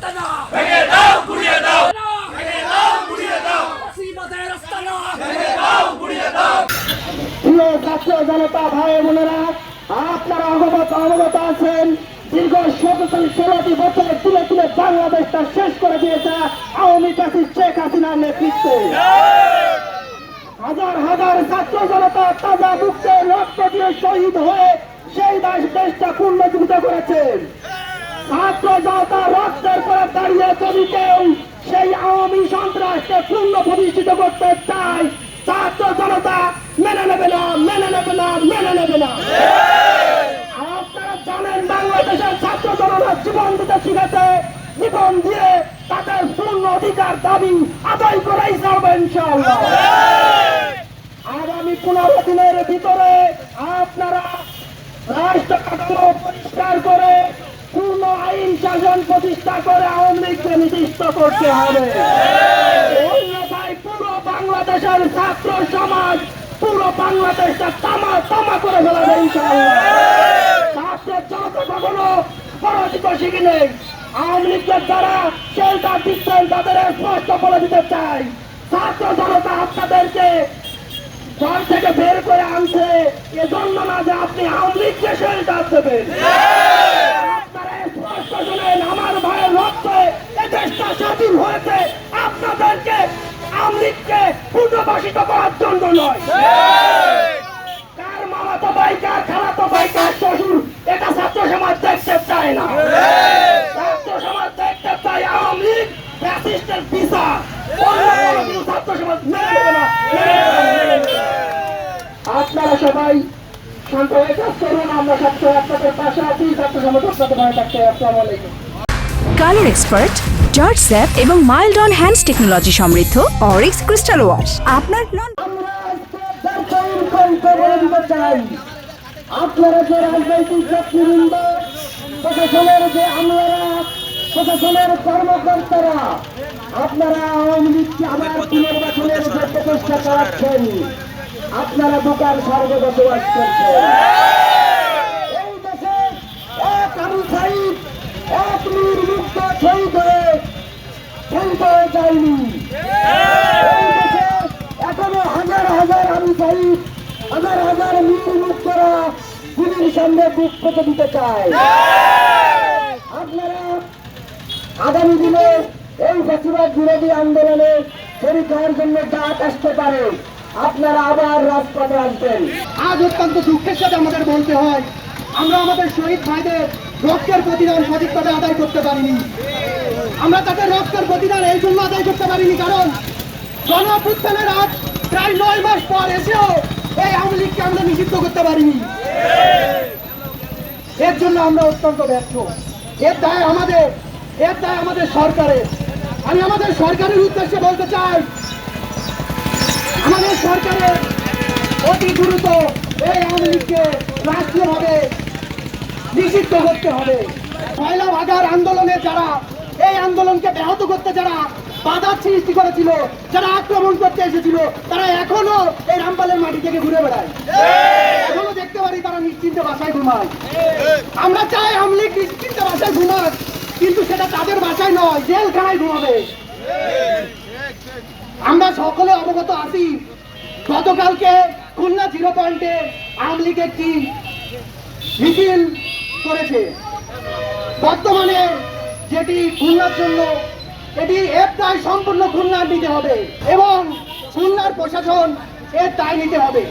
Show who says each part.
Speaker 1: আস্তানা
Speaker 2: ভেঙে দাও গুড়িয়ে দাও
Speaker 1: ভেঙে দাও
Speaker 2: গুড়িয়ে দাও
Speaker 1: ফ্যাসিবাদের আস্তানা
Speaker 2: ভেঙে দাও গুড়িয়ে দাও।
Speaker 3: প্রিয় ছাত্র জনতা ভাই বোনেরা, আপনারা অবগত আছেন দীর্ঘ 16টি বছর তুলে তুলে বাংলাদেশটা শেষ করে দিয়েছে আওয়ামী ফ্যাসিস্ট শেখ হাসিনার নেতৃত্বে। হাজার হাজার ছাত্র জনতা তাজা মুক্তে রক্ত দিয়ে শহীদ হয়ে সেই দেশটা পুনর্জীবিত করেছেন। ছাত্র জনতা রক্তের পরে দাঁড়িয়ে যদি কেউ সেই আওয়ামী সন্ত্রাসকে পূর্ণ প্রতিষ্ঠিত করতে চায়, ছাত্র জনতা মেনে নেবে না, মেনে নেবে না, মেনে নেবে না। আপনারা জানেন বাংলাদেশের ছাত্র জনতা জীবন দিতে শিখেছে, জীবন দিয়ে তাদের পূর্ণ অধিকার দাবি আদায় করাই যাবে ইনশাআল্লাহ। আগামী 15 দিনের ভিতরে আপনারা রাষ্ট্র কাঠামো পরিষ্কার করে পূর্ণ আইন শাসন প্রতিষ্ঠা করে আওয়ামী লীগকে নিষিদ্ধ করতে হবে। অন্যথায় পুরো বাংলাদেশের ছাত্র সমাজ, পুরো বাংলাদেশটা তামা তামা করে ফেলাবে ইনশাআল্লাহ। ছাত্র জনতা কখনো পরাজিত শিখি নেই। আওয়ামী লীগের যারা শেল্টার দিচ্ছেন তাদের স্পষ্ট বলে দিতে চাই, ছাত্র জনতা আপনাদেরকে ঘর থেকে বের করে আনছে এজন্য না যে আপনি আওয়ামী লীগকে শেল্টার দেবেন। আপনারা স্পষ্ট শুনেন, আমার ভাইয়ের রক্তে এ দেশটা স্বাধীন হয়েছে, আপনাদেরকে আওয়ামী লীগকে পুনর্বাসিত করার জন্য নয়। কার মামাতো ভাই, কার খালাতো ভাই, কার শ্বশুর, এটা ছাত্র সমাজ দেখতে চায় না। ছাত্র সমাজ দেখতে চায় আওয়ামী লীগ ফ্যাসিস্টের বিচার। অন্য কোনো কিছু ছাত্র সমাজ মেনে নেবে না, মেনে নেবে না। আপনারা সবাই শান্ত হয়ে কাজ করুন, আমরা সবসময় আপনাদের পাশে আছি। ছাত্র সমাজ আপনাদের ভালো থাকতে। আসসালামু আলাইকুম।
Speaker 4: কালার এক্সপার্ট, জর্জ স্যাপ এবং মাইল্ড অন হ্যান্ডস টেকনোলজি সমৃদ্ধ অরিক্স ক্রিস্টাল ওয়াশ আপনার
Speaker 3: আমরা আজকে দর্শকগণকে বলে দিতে চাই, আপনারা যে রাজনৈতিক ব্যক্তিবৃন্দ, প্রশাসনের যে আমলারা, প্রশাসনের কর্মকর্তারা, আপনারা আওয়ামী লীগকে আবার পুনর্বাসনের যে প্রচেষ্টা চালাচ্ছেন, আপনারা দোকান স্বর্গে বসবাস করছেন। এই দেশে এক আবু সাঈদ, এক মীর মুক্ত শহীদ হয়ে ধ্বংস হয়ে যায়নি। এই দেশে এখনো হাজার হাজার আবু সাঈদ, হাজার হাজার মীর মুক্তরা গুলির সামনে বুক পেতে দিতে চায়। আপনারা আগামী দিনে এই ফ্যাসিবাদ বিরোধী আন্দোলনে শরীক হওয়ার জন্য ডাক আসতে পারে, আপনারা আবার রাজপথে আসবেন।
Speaker 5: আজ অত্যন্ত দুঃখের সাথে আমাদের বলতে হয়, আমরা আমাদের শহীদ ভাইদের রক্তের প্রতিদান সঠিকভাবে আদায় করতে পারিনি। আমরা তাদের রক্তের প্রতিদান এই জন্য আদায় করতে পারিনি কারণ গণঅভ্যুত্থানের আজ প্রায় 9 মাস পর এসেও এই আওয়ামী লীগকে আমরা নিষিদ্ধ করতে পারিনি। এর জন্য আমরা অত্যন্ত ব্যর্থ। এর দায় আমাদের সরকারের। আমি আমাদের সরকারের উদ্দেশ্যে বলতে চাই, আমাদের সরকারের অতি দ্রুত এই আওয়ামী লীগকে রাষ্ট্রীয়ভাবে নিষিদ্ধ করতে হবে। পয়লা ভাগার আন্দোলনে যারা এই আন্দোলনকে ব্যাহত করতে যারা বাধার সৃষ্টি করেছিল, যারা আক্রমণ করতে এসেছিল, তারা এখনো এই রামপালের মাটি থেকে ঘুরে বেড়ায়। এখনো দেখতে পারি তারা নিশ্চিন্তে বাসায় ঘুমায়। আমরা চাই আওয়ামী লীগ নিশ্চিন্তে বাসায় ঘুমাক, কিন্তু সেটা তাদের বাসায় নয়, জেলখানায় ঘুমাবে। আমরা সকলে অবগত আছি, গতকালকে খুলনা 0 পয়েন্টে আওয়ামী লীগ একটি মিছিল করেছে। বর্তমানে যেটি খুলনার জন্য এটি এর দায় সম্পূর্ণ খুলনার নিতে হবে এবং খুলনার প্রশাসন এর দায় নিতে হবে।